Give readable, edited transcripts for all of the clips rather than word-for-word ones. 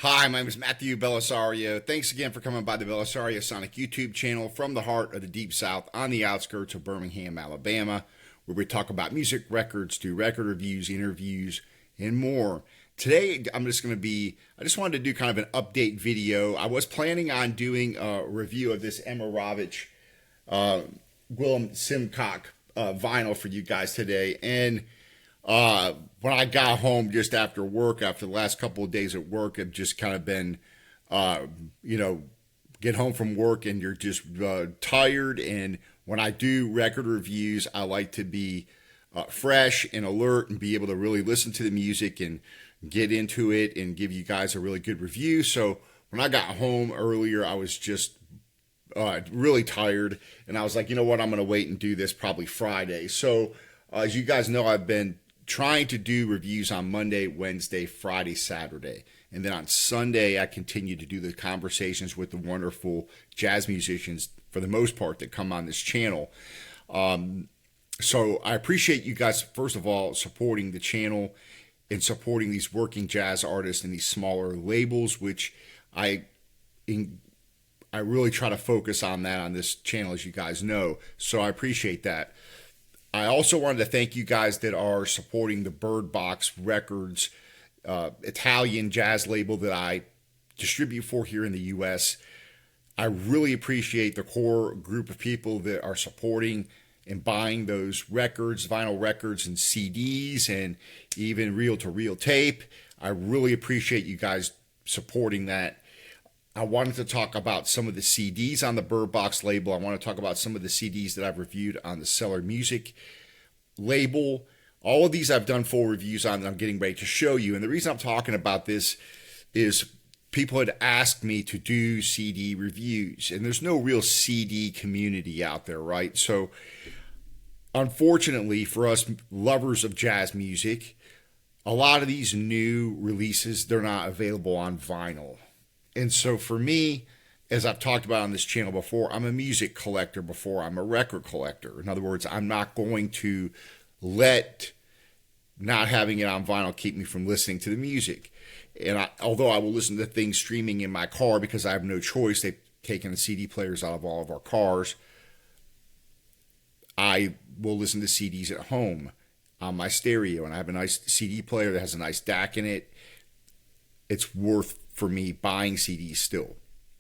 Hi, my name is Matthew Bellisario. Thanks again for coming by the BellisarioSonic YouTube channel from the heart of the Deep South on the outskirts of Birmingham, Alabama, where we talk about music, records, do record reviews, interviews, and more. Today, I just wanted to do kind of an update video. I was planning on doing a review of this Emma Rovich, Willem Simcock vinyl for you guys today, and when I got home just after work, after the last couple of days at work, I've just kind of been, get home from work and you're just tired. And when I do record reviews, I like to be fresh and alert and be able to really listen to the music and get into it and give you guys a really good review. So when I got home earlier, I was just really tired. And I was like, you know what, I'm going to wait and do this probably Friday. So as you guys know, I've been trying to do reviews on Monday, Wednesday, Friday, Saturday. And then on Sunday, I continue to do the conversations with the wonderful jazz musicians, for the most part, that come on this channel. So I appreciate you guys, first of all, supporting the channel and supporting these working jazz artists and these smaller labels, which I really try to focus on that on this channel, as you guys know. So I appreciate that. I also wanted to thank you guys that are supporting the Bird Box Records Italian jazz label that I distribute for here in the U.S. I really appreciate the core group of people that are supporting and buying those records, vinyl records and CDs and even reel-to-reel tape. I really appreciate you guys supporting that. I wanted to talk about some of the CDs on the Bird Box label. I want to talk about some of the CDs that I've reviewed on the Cellar Music label. All of these I've done full reviews on that I'm getting ready to show you. And the reason I'm talking about this is people had asked me to do CD reviews, and there's no real CD community out there, right? So unfortunately for us lovers of jazz music, a lot of these new releases, they're not available on vinyl. And so for me, as I've talked about on this channel before, I'm a music collector before I'm a record collector. In other words, I'm not going to let not having it on vinyl keep me from listening to the music. And although I will listen to things streaming in my car because I have no choice, they've taken the CD players out of all of our cars, I will listen to CDs at home on my stereo. And I have a nice CD player that has a nice DAC in it. It's worth for me buying CDs still.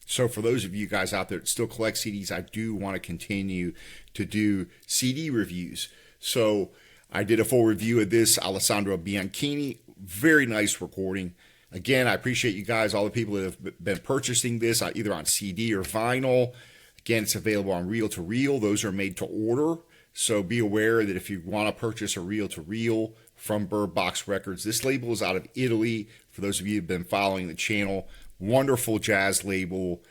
So for those of you guys out there that still collect CDs, I do want to continue to do CD reviews. So I did a full review of this Alessandro Bianchini. Very nice recording. Again, I appreciate you guys, all the people that have been purchasing this either on CD or vinyl. Again, it's available on reel-to-reel. Those are made to order. So be aware that if you want to purchase a reel-to-reel from Bird Box Records, this label is out of Italy. For those of you who have been following the channel, wonderful jazz label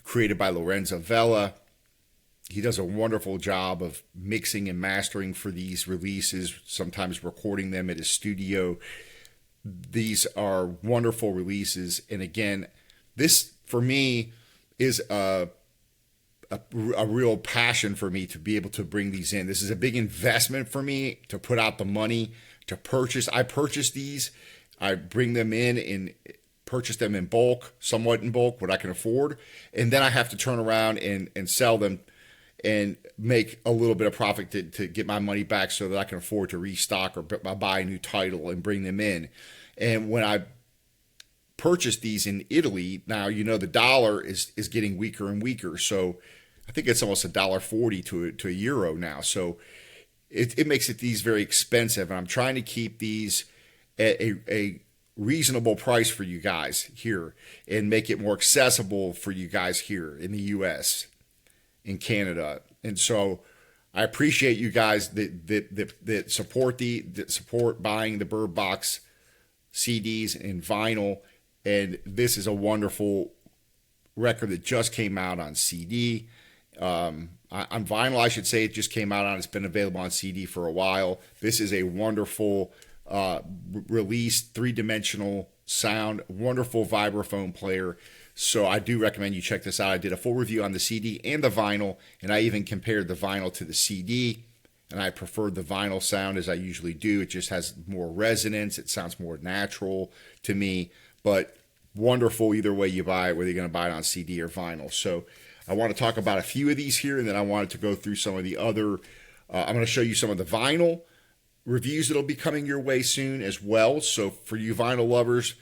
created by Lorenzo Vella. He does a wonderful job of mixing and mastering for these releases, sometimes recording them at his studio. These are wonderful releases. And again, this for me is a real passion for me to be able to bring these in. This is a big investment for me to put out the money to purchase. I purchase these. I bring them in and purchase them in bulk, somewhat in bulk, what I can afford. And then I have to turn around and sell them and make a little bit of profit to get my money back so that I can afford to restock or buy a new title and bring them in. And when I purchased these in Italy, now, you know, the dollar is getting weaker and weaker. So I think it's almost $1.40 to a euro now. So it makes these very expensive. And I'm trying to keep these at a reasonable price for you guys here and make it more accessible for you guys here in the U.S., in Canada. And so I appreciate you guys that support buying the Bird Box CDs and vinyl. And this is a wonderful record that just came out on CD. On vinyl, I should say, it just came out on. It's been available on CD for a while. This is a wonderful release, three-dimensional sound, wonderful vibraphone player. So I do recommend you check this out. I did a full review on the CD and the vinyl, and I even compared the vinyl to the CD, and I preferred the vinyl sound as I usually do. It just has more resonance. It sounds more natural to me. But wonderful either way you buy it, whether you're going to buy it on CD or vinyl. So I want to talk about a few of these here, and then I wanted to go through some of the other. I'm going to show you some of the vinyl reviews that'll be coming your way soon as well. So for you vinyl lovers,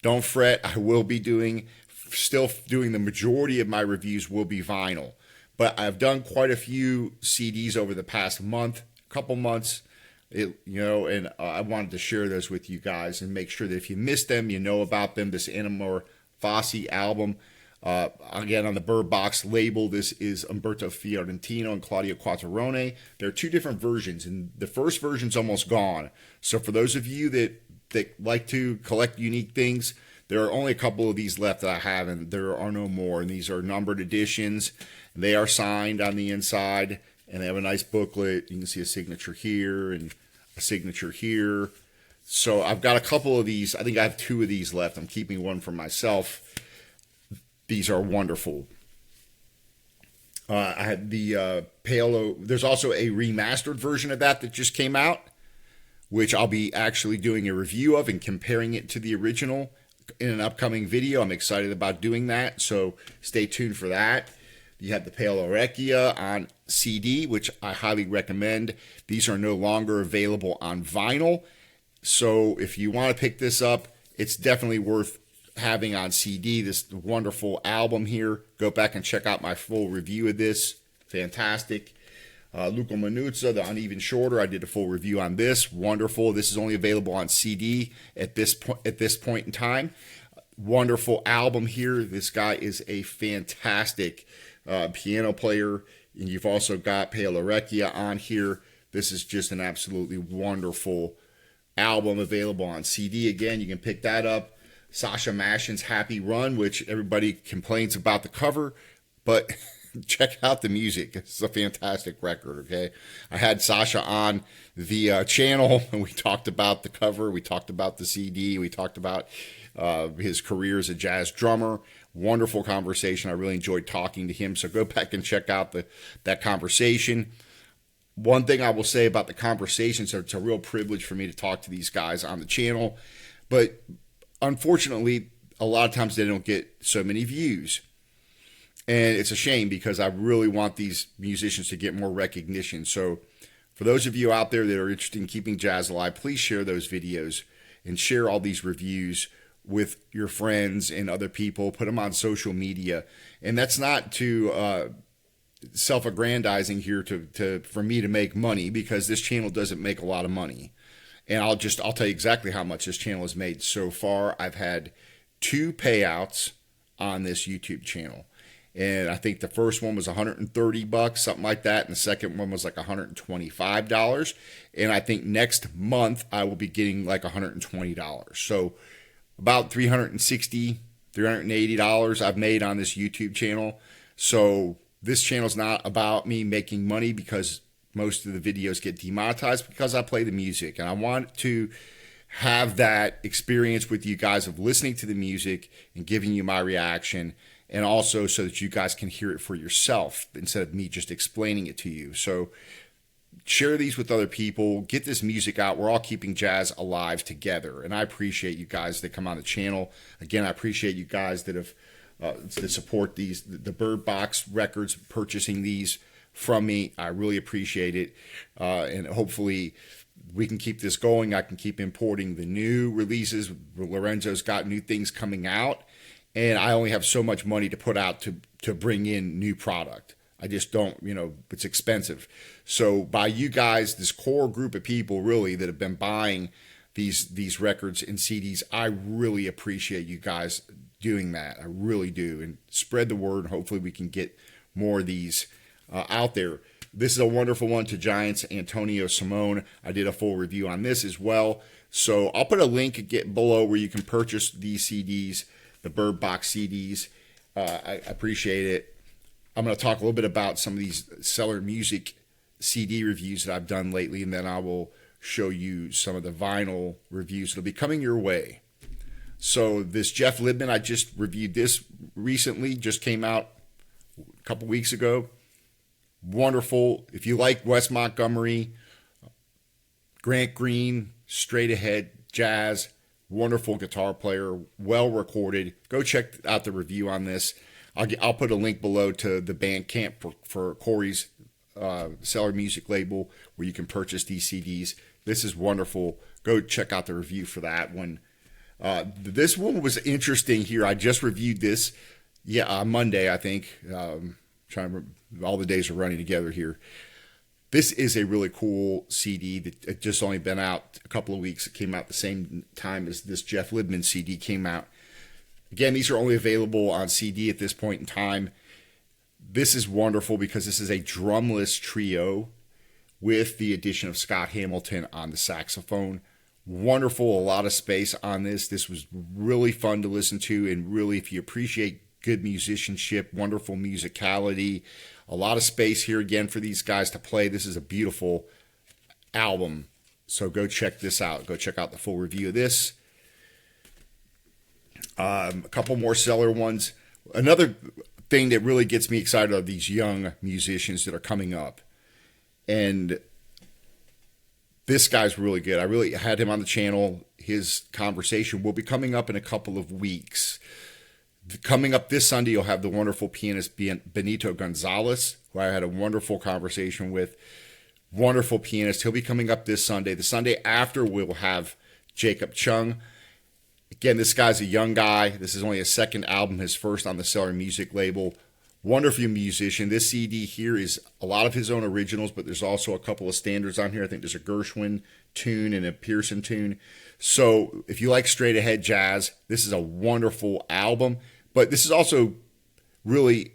don't fret. I will be still doing the majority of my reviews will be vinyl. But I've done quite a few CDs over the past couple months, and I wanted to share those with you guys and make sure that if you missed them, you know about them. This Animor Fossi album, again on the Bird Box label, this is Umberto Fiorentino and Claudio Quattrone. There are two different versions, and the first version's almost gone. So for those of you that like to collect unique things, there are only a couple of these left that I have, and there are no more. And these are numbered editions. They are signed on the inside, and they have a nice booklet. You can see a signature here and a signature here. So I've got a couple of these. I think I have 2 of these left. I'm keeping one for myself. These are wonderful. I had the Paolo. There's also a remastered version of that just came out, which I'll be actually doing a review of and comparing it to the original in an upcoming video. I'm excited about doing that, so stay tuned for that. You have the Paolo Recchia on CD, which I highly recommend. These are no longer available on vinyl, so if you want to pick this up, it's definitely worth having on CD. This wonderful album here. Go back and check out my full review of this. Fantastic. Luca Manuzza, The Uneven Shorter. I did a full review on this. Wonderful. This is only available on CD at this point in time. Wonderful album here. This guy is a fantastic piano player. And you've also got Paolo Recchia on here. This is just an absolutely wonderful album available on CD. Again, you can pick that up. Sasha Mashin's Happy Run, which everybody complains about the cover, but check out the music. It's a fantastic record, okay? I had Sasha on the channel, and we talked about the cover, we talked about the CD, we talked about his career as a jazz drummer. Wonderful conversation. I really enjoyed talking to him, so go back and check out that conversation. One thing I will say about the conversation, so it's a real privilege for me to talk to these guys on the channel, but unfortunately, a lot of times they don't get so many views. And it's a shame because I really want these musicians to get more recognition. So for those of you out there that are interested in keeping jazz alive, please share those videos and share all these reviews with your friends and other people. Put them on social media. And that's not to self-aggrandizing here for me to make money, because this channel doesn't make a lot of money. And I'll tell you exactly how much this channel has made so far. I've had 2 payouts on this YouTube channel. And I think the first one was $130, something like that. And the second one was like $125. And I think next month I will be getting like $120. So about $360, $380 I've made on this YouTube channel. So this channel is not about me making money, because most of the videos get demonetized because I play the music. And I want to have that experience with you guys of listening to the music and giving you my reaction, and also so that you guys can hear it for yourself instead of me just explaining it to you. So share these with other people. Get this music out. We're all keeping jazz alive together. And I appreciate you guys that come on the channel. Again, I appreciate you guys that have that support the Bird Box records, purchasing these from me. I really appreciate it. And hopefully we can keep this going. I can keep importing the new releases. Lorenzo's got new things coming out, and I only have so much money to put out to bring in new product. I just don't, it's expensive. So by you guys, this core group of people really that have been buying these records and CDs, I really appreciate you guys doing that. I really do. And spread the word, and hopefully we can get more of these out there. This is a wonderful one to Giants, Antonio Simone. I did a full review on this as well. So I'll put a link below where you can purchase these CDs, the Bird Box CDs. I appreciate it. I'm going to talk a little bit about some of these Cellar Music CD reviews that I've done lately, and then I will show you some of the vinyl reviews that'll be coming your way. So this Jeff Libman, I just reviewed this recently, just came out a couple weeks ago. Wonderful. If you like Wes Montgomery, Grant Green, straight ahead jazz, Wonderful guitar player, well recorded. Go check out the review on this. I'll put a link below to the Bandcamp for Corey's Cellar Music label where you can purchase these CDs. This is wonderful. Go check out the review for that one. This one was interesting here. I just reviewed this on Monday, I think. Trying to remember, all the days are running together here. This is a really cool CD that just only been out a couple of weeks. It came out the same time as this Jeff Libman CD came out. Again, these are only available on CD at this point in time. This is wonderful because this is a drumless trio with the addition of Scott Hamilton on the saxophone. Wonderful, a lot of space on this. This was really fun to listen to, and really, if you appreciate good musicianship, wonderful musicality, a lot of space here again for these guys to play. This is a beautiful album. So go check this out. Go check out the full review of this. A couple more Cellar ones. Another thing that really gets me excited are these young musicians that are coming up. And this guy's really good. I really had him on the channel. His conversation will be coming up in a couple of weeks. Coming up this Sunday, you'll have the wonderful pianist Benito Gonzalez, who I had a wonderful conversation with. Wonderful pianist. He'll be coming up this Sunday. The Sunday after, we'll have Jacob Chung. Again, this guy's a young guy. This is only his second album, his first on the Cellar Music label. Wonderful musician. This CD here is a lot of his own originals, but there's also a couple of standards on here. I think there's a Gershwin tune and a Pearson tune. So if you like straight ahead jazz, this is a wonderful album. But this is also really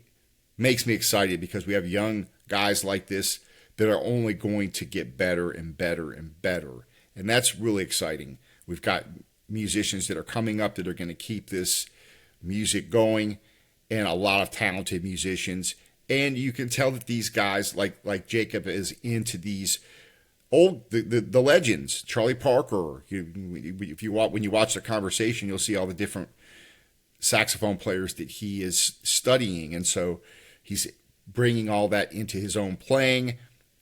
makes me excited because we have young guys like this that are only going to get better and better and better. And that's really exciting. We've got musicians that are coming up that are going to keep this music going, and a lot of talented musicians. And you can tell that these guys, like Jacob, is into these old the legends. Charlie Parker. When you watch the conversation, you'll see all the different saxophone players that he is studying, and so he's bringing all that into his own playing,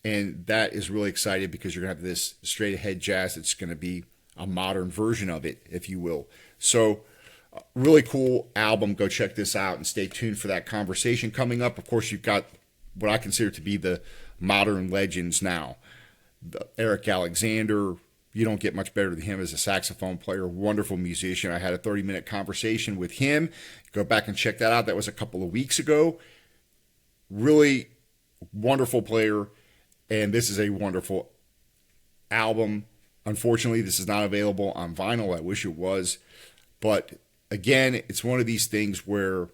and that is really exciting because you're going to have this straight ahead jazz that's going to be a modern version of it, if you will. So really cool album. Go check this out and stay tuned for that conversation coming up. Of course, you've got what I consider to be the modern legends now. Eric Alexander, you don't get much better than him as a saxophone player. Wonderful musician. I had a 30-minute conversation with him. Go back and check that out. That was a couple of weeks ago. Really wonderful player, and this is a wonderful album. Unfortunately, this is not available on vinyl. I wish it was. But again, it's one of these things where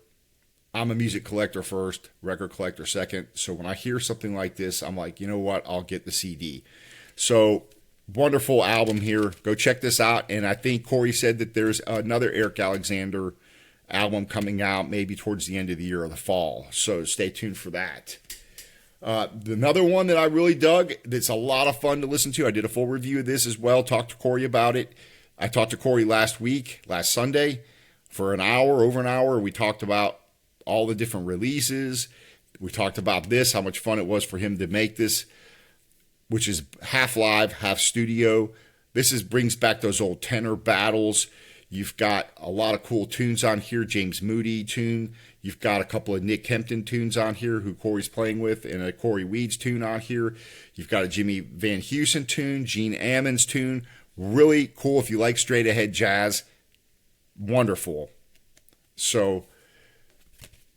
I'm a music collector first, record collector second. So when I hear something like this, I'm like, you know what? I'll get the CD. So wonderful album here. Go check this out. And I think Corey said that there's another Eric Alexander album coming out maybe towards the end of the year or the fall. So stay tuned for that. Another one that I really dug that's a lot of fun to listen to. I did a full review of this as well. Talked to Corey about it. I talked to Corey last Sunday, for over an hour. We talked about all the different releases. We talked about this, how much fun it was for him to make this, which is half live, half studio. This brings back those old tenor battles. You've got a lot of cool tunes on here. James Moody tune. You've got a couple of Nick Kempton tunes on here, who Corey's playing with, and a Corey Weeds tune on here. You've got a Jimmy Van Heusen tune, Gene Ammons tune. Really cool if you like straight ahead jazz. Wonderful. So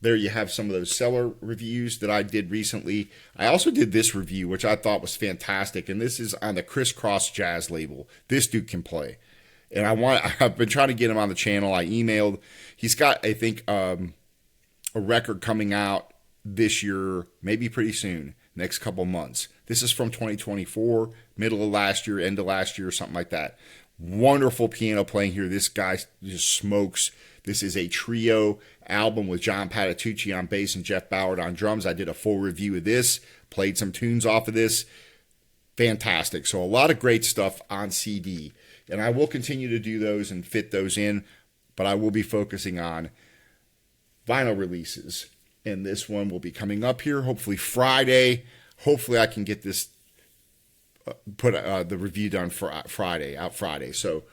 there you have some of those Cellar reviews that I did recently. I also did this review, which I thought was fantastic, and this is on the Crisscross Jazz label. This dude can play. And I've been trying to get him on the channel. I emailed. He's got, I think, a record coming out this year, maybe pretty soon, next couple months. This is from 2024, middle of last year, end of last year, something like that. Wonderful piano playing here. This guy just smokes. This is a trio album with John Patitucci on bass and Jeff Ballard on drums. I did a full review of this, played some tunes off of this. Fantastic. So a lot of great stuff on CD. And I will continue to do those and fit those in, but I will be focusing on vinyl releases. And this one will be coming up here, hopefully Friday. Hopefully I can get this, put the review done for Friday. So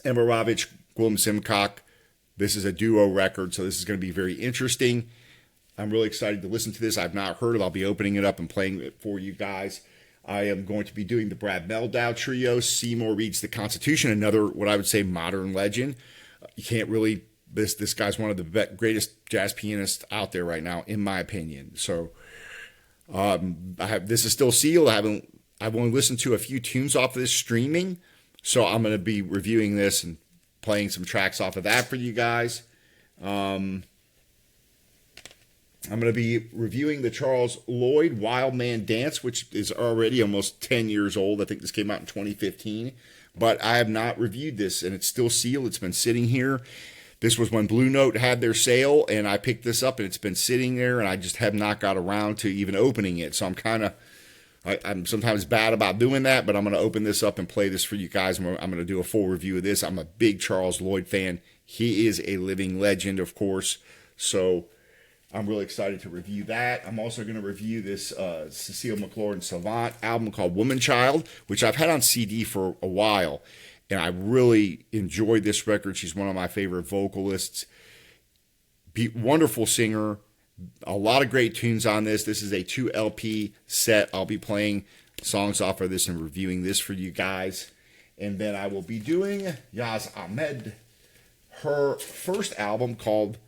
Emirovich, Gwilym Simcock. This is a duo record, so this is going to be very interesting. I'm really excited to listen to this. I've not heard it. I'll be opening it up and playing it for you guys. I am going to be doing the Brad Mehldau trio. Seymour reads the Constitution, another what I would say modern legend. You can't really, this guy's one of the greatest jazz pianists out there right now, in my opinion. So this is still sealed. I've only listened to a few tunes off of this streaming, so I'm going to be reviewing this and playing some tracks off of that for you guys. I'm going to be reviewing the Charles Lloyd Wild Man Dance, which is already almost 10 years old. I think this came out in 2015, but I have not reviewed this, and it's still sealed. It's been sitting here. This was when Blue Note had their sale, and I picked this up, and it's been sitting there, and I just have not got around to even opening it. So I'm sometimes bad about doing that, but I'm going to open this up and play this for you guys. I'm going to do a full review of this. I'm a big Charles Lloyd fan. He is a living legend, of course, so I'm really excited to review that. I'm also going to review this Cecil McLaren Savant album called Woman Child, which I've had on CD for a while, and I really enjoyed this record. She's one of my favorite vocalists. Wonderful singer. A lot of great tunes on this. This is a 2 LP set. I'll be playing songs off of this and reviewing this for you guys. And then I will be doing Yaz Ahmed, her first album called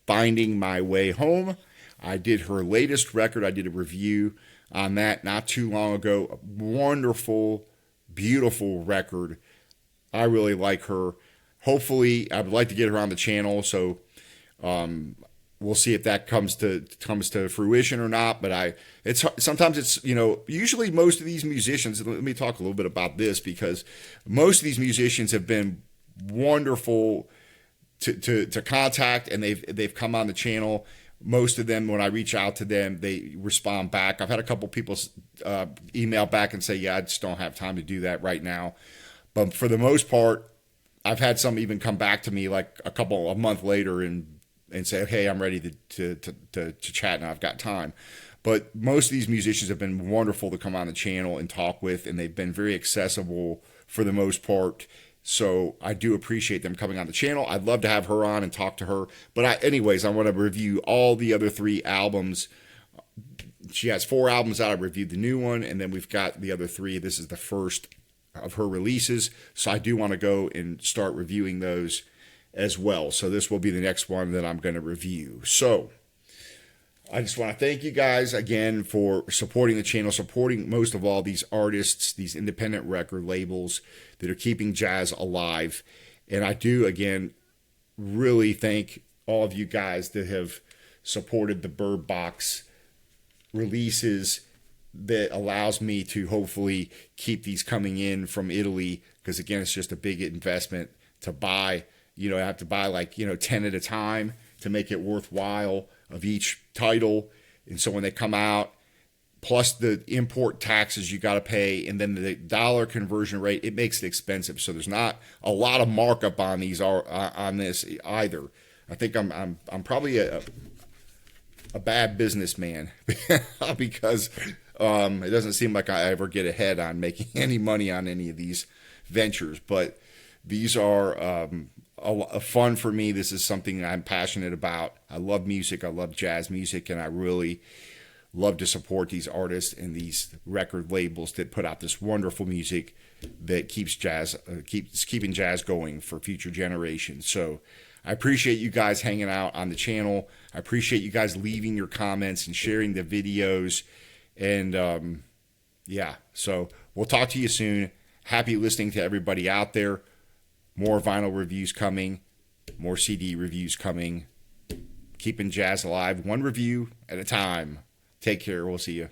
Finding My Way Home. I did her latest record. I did a review on that not too long ago. A wonderful, beautiful record. I really like her. Hopefully, I would like to get her on the channel, so we'll see if that comes to fruition or not. But sometimes it's, usually most of these musicians, let me talk a little bit about this, because most of these musicians have been wonderful to contact, and they've come on the channel. Most of them, when I reach out to them, they respond back. I've had a couple people email back and say, yeah, I just don't have time to do that right now. But for the most part, I've had some even come back to me like a month later and say, hey, I'm ready to chat now. I've got time. But most of these musicians have been wonderful to come on the channel and talk with, and they've been very accessible for the most part. So I do appreciate them coming on the channel. I'd love to have her on and talk to her. But anyways, I want to review all the other 3 albums. She has 4 albums out. I reviewed the new one, and then we've got the other 3. This is the first of her releases. So I do want to go and start reviewing those as well. So this will be the next one that I'm going to review. So I just want to thank you guys again for supporting the channel, supporting most of all these artists, these independent record labels that are keeping jazz alive. And I do, again, really thank all of you guys that have supported the Bird Box releases that allows me to hopefully keep these coming in from Italy, because, again, it's just a big investment to buy. I have to buy 10 at a time to make it worthwhile of each title. And so when they come out, plus the import taxes you got to pay, and then the dollar conversion rate, it makes it expensive. So there's not a lot of markup on these on this either. I think I'm probably a bad businessman because it doesn't seem like I ever get ahead on making any money on any of these ventures. But these are fun for me. This is something I'm passionate about. I love music. I love jazz music, and I really love to support these artists and these record labels that put out this wonderful music that keeps keeping jazz going for future generations. So I appreciate you guys hanging out on the channel. I appreciate you guys leaving your comments and sharing the videos. And so we'll talk to you soon. Happy listening to everybody out there. More vinyl reviews coming, more CD reviews coming. Keeping jazz alive, one review at a time. Take care. We'll see you.